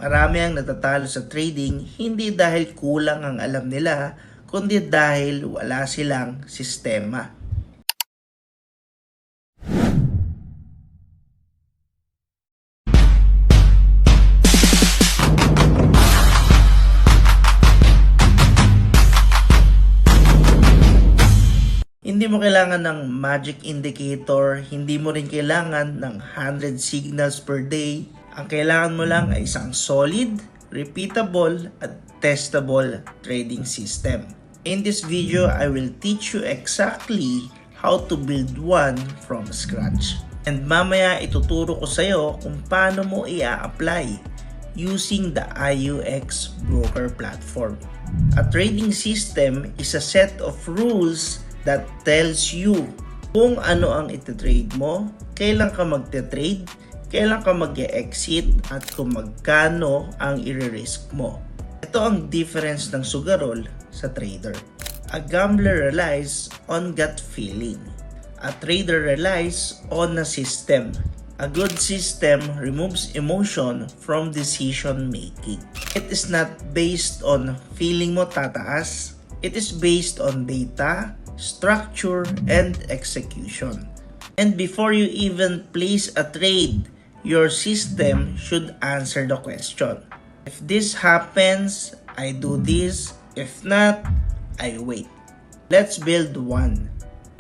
Marami ang natatalo sa trading hindi dahil kulang ang alam nila, kundi dahil wala silang sistema. Hindi mo kailangan ng magic indicator, hindi mo rin kailangan ng 100 signals per day. Ang kailangan mo lang ay isang solid, repeatable, at testable trading system. In this video, I will teach you exactly how to build one from scratch. And mamaya ituturo ko sa iyo kung paano mo i-apply using the IUX broker platform. A trading system is a set of rules that tells you kung ano ang ititrade mo, kailan ka magte-trade, kailan ka mag-exit, at kung magkano ang i-risk mo. Ito ang difference ng sugarol sa trader. A gambler relies on gut feeling. A trader relies on a system. A good system removes emotion from decision making. It is not based on feeling mo tataas. It is based on data, structure, and execution. And before you even place a trade, your system should answer the question. If this happens, I do this. If not, I wait. Let's build one.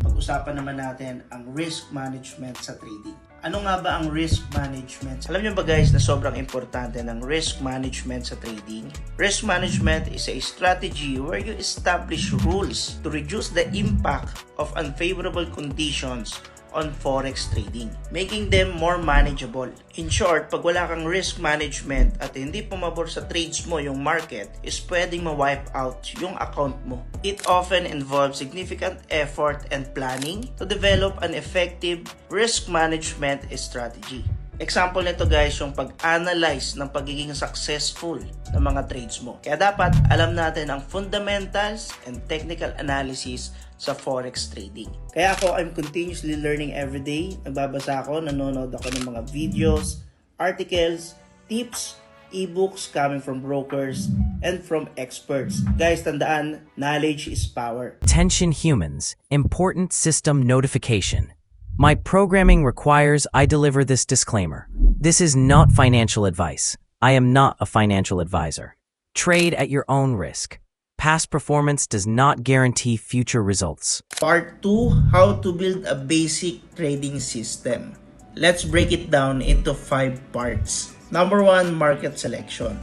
Pag-usapan naman natin ang risk management sa trading. Ano nga ba ang risk management? Alam niyo ba guys na sobrang importante ng risk management sa trading? Risk management is a strategy where you establish rules to reduce the impact of unfavorable conditions on forex trading, making them more manageable. In short, pag wala kang risk management at hindi pumabor sa trades mo yung market, is pwedeng ma-wipe out yung account mo. It often involves significant effort and planning to develop an effective risk management strategy. Example nito guys, yung pag-analyze ng pagiging successful ng mga trades mo. Kaya dapat alam natin ang fundamentals and technical analysis sa forex trading. Kaya ako, I'm continuously learning every day. Nagbabasa ako, nanonood ako ng mga videos, articles, tips, ebooks coming from brokers and from experts. Guys, tandaan, knowledge is power. Attention humans, important system notification. My programming requires I deliver this disclaimer. This is not financial advice. I am not a financial advisor. Trade at your own risk. Past performance does not guarantee future results. Part 2, how to build a basic trading system. Let's break it down into 5 parts. Number 1, market selection.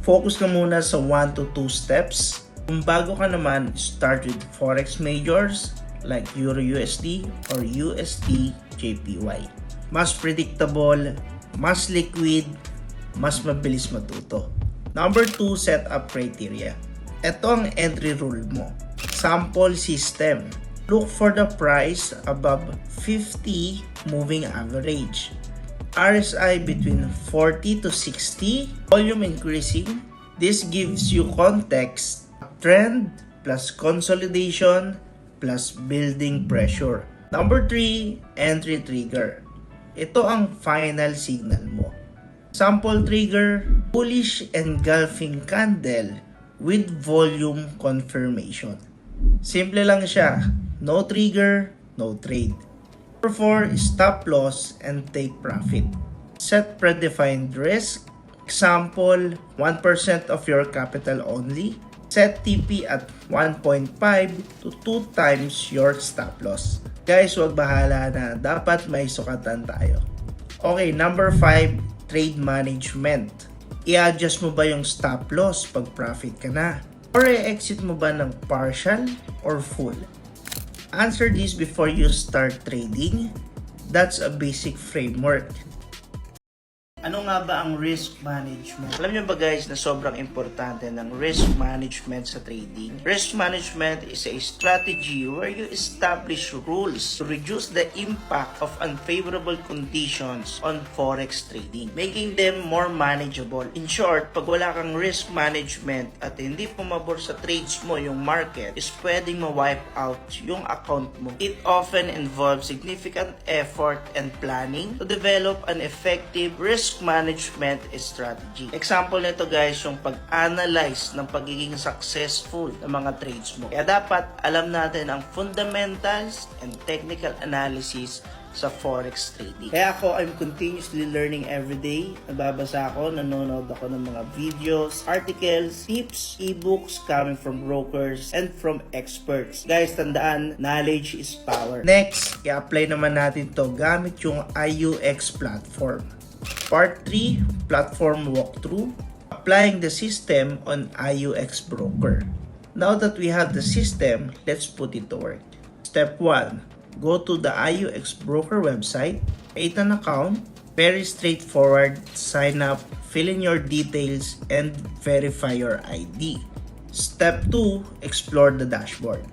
Focus ka muna sa 1 to 2 steps. Kung bago ka naman, start with forex majors like Euro USD or USD JPY. Mas predictable, mas liquid, mas mabilis matuto. Number 2, set up criteria. Ito ang entry rule mo. Sample system. Look for the price above 50 moving average. RSI between 40 to 60. Volume increasing. This gives you context. Trend plus consolidation plus building pressure. Number 3, entry trigger. Ito ang final signal mo. Sample trigger, bullish engulfing candle with volume confirmation. Simple lang siya. No trigger, no trade. Number 4, stop loss and take profit. Set predefined risk. Example, 1% of your capital only. Set TP at 1.5 to 2 times your stop loss. Guys, wag bahala na. Dapat may sukatan tayo. Okay, number 5, trade management. I-adjust mo ba yung stop loss pag profit ka na? Or i-exit mo ba ng partial or full? Answer this before you start trading. That's a basic framework. Ano nga ba ang risk management? Alam niyo ba guys na sobrang importante ng risk management sa trading? Risk management is a strategy where you establish rules to reduce the impact of unfavorable conditions on forex trading, making them more manageable. In short, pag wala kang risk management at hindi pumabor sa trades mo yung market, is pwedeng ma-wipe out yung account mo. It often involves significant effort and planning to develop an effective risk risk management strategy. Example nito guys, yung pag-analyze ng pagiging successful ng mga trades mo. Kaya dapat alam natin ang fundamentals and technical analysis sa forex trading. Kaya ako, I'm continuously learning every day. Nagbabasa ako, nanonood ako ng mga videos, articles, tips, ebooks coming from brokers and from experts. Guys, tandaan, knowledge is power. Next, i-apply naman natin to gamit yung IUX platform. Part 3, platform walkthrough. Applying the system on IUX broker. Now that we have the system, let's put it to work. Step 1. Go to the IUX broker website, create an account, very straightforward, sign up, fill in your details, and verify your ID. Step 2, explore the dashboard.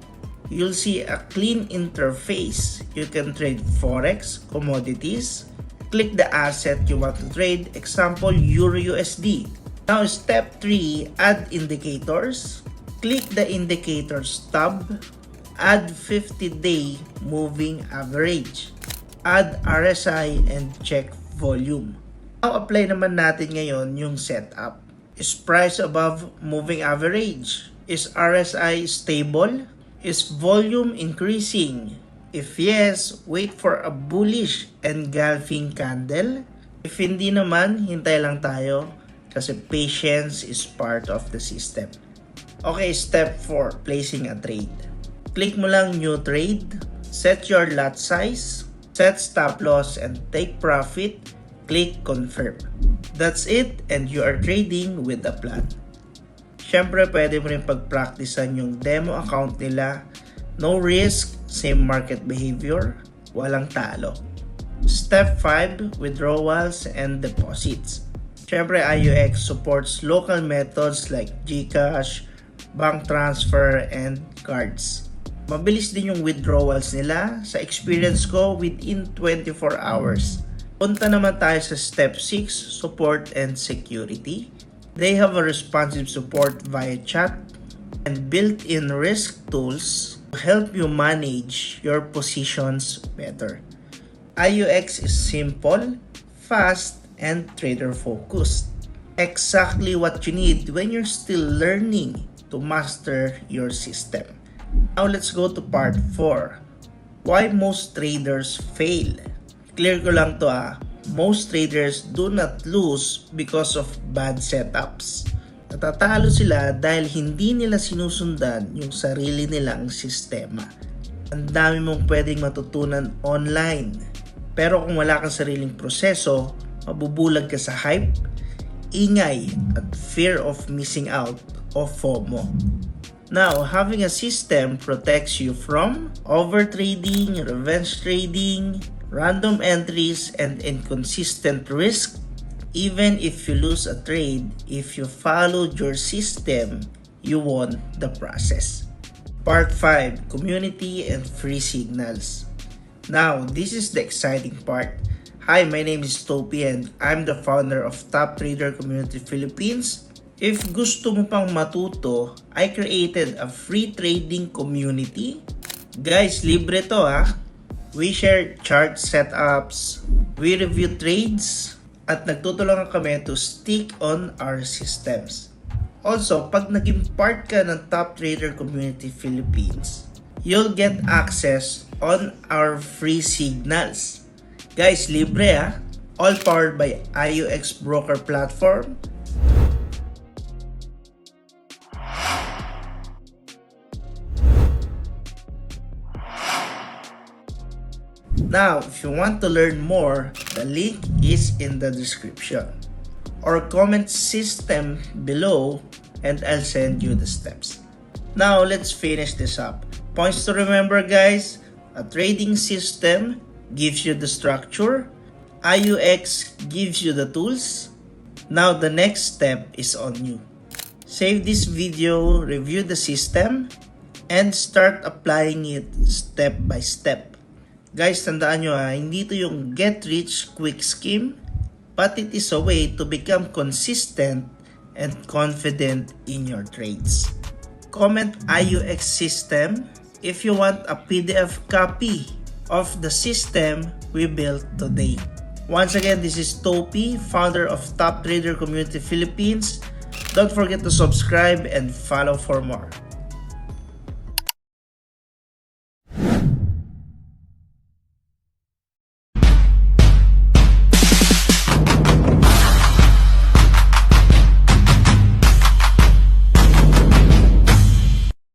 You'll see a clean interface. You can trade forex, commodities, click the asset you want to trade, example EURUSD. Now step 3, add indicators. Click the indicators tab. Add 50-day moving average. Add RSI and check volume. Now, apply naman natin ngayon yung setup. Is price above moving average? Is RSI stable? Is volume increasing? If yes, wait for a bullish engulfing candle. If hindi naman, hintay lang tayo kasi patience is part of the system. Okay, step 4, placing a trade. Click mo lang new trade, set your lot size, set stop loss and take profit, click confirm. That's it and you are trading with a plan. Syempre pwede mo rin pag-practicean yung demo account nila, no risk, same market behavior, walang talo. Step 5, withdrawals and deposits. Syempre IUX supports local methods like GCash, bank transfer and cards. Mabilis din yung withdrawals nila. Sa experience ko, within 24 hours. Punta naman tayo sa step 6, support and security. They have a responsive support via chat and built-in risk tools to help you manage your positions better. IUX is simple, fast, and trader-focused. Exactly what you need when you're still learning to master your system. Now let's go to part 4. Why most traders fail? Clear ko lang to Most traders do not lose because of bad setups. Natatalo sila dahil hindi nila sinusundan yung sarili nilang sistema. Ang dami mong pwedeng matutunan online. Pero kung wala kang sariling proseso, mabubulag ka sa hype, ingay at fear of missing out o FOMO. Now, having a system protects you from overtrading, revenge trading, random entries, and inconsistent risk. Even if you lose a trade, if you followed your system, you won the process. Part 5, community and free signals. Now, this is the exciting part. Hi, my name is Topi and I'm the founder of Top Trader Community Philippines. If gusto mo pang matuto, I created a free trading community. Guys, libre to We share chart setups, we review trades, at nagtutulungan kami to stick on our systems. Also, pag naging part ka ng Top Trader Community Philippines, you'll get access on our free signals. Guys, libre All powered by IUX Broker Platform. Now, if you want to learn more, the link is in the description or comment system below and I'll send you the steps. Now, let's finish this up. Points to remember, guys. A trading system gives you the structure. IUX gives you the tools. Now, the next step is on you. Save this video, review the system, and start applying it step by step. Guys, tandaan nyo hindi ito yung get rich quick scheme, but it is a way to become consistent and confident in your trades. Comment IUX system if you want a PDF copy of the system we built today. Once again, this is Topi, founder of Top Trader Community Philippines. Don't forget to subscribe and follow for more.